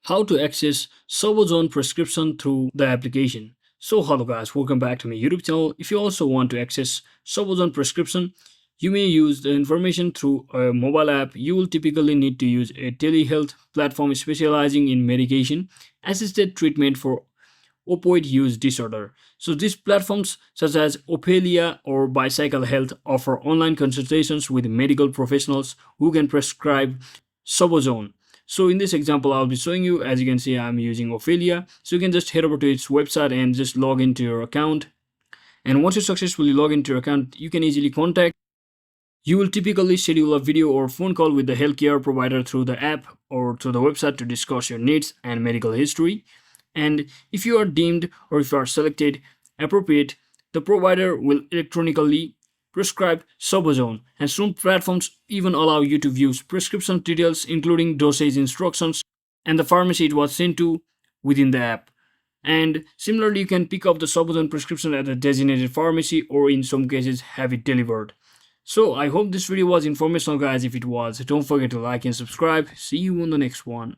How to access Soboxone prescription through the application. So hello guys, welcome back to my YouTube channel. If you also want to access Soboxone prescription, you may use the information through a mobile app. You will typically need to use a telehealth platform specializing in medication assisted treatment for opioid use disorder. So these platforms such as Ophelia or Bicycle Health offer online consultations with medical professionals who can prescribe Soboxone. So in this example, I'll be showing you, as you can see, I'm using Ophelia. So you can just head over to its website and just log into your account. And once you successfully log into your account, you can easily contact. You will typically schedule a video or phone call with the healthcare provider through the app or through the website to discuss your needs and medical history. And if you are deemed or if you are selected appropriate, the provider will electronically prescribe Soboxone, and some platforms even allow you to view prescription details including dosage instructions and the pharmacy it was sent to within the app. And similarly, you can pick up the Soboxone prescription at a designated pharmacy or in some cases have it delivered. So I hope this video was informational guys. If it was, don't forget to like and subscribe. See you on the next one.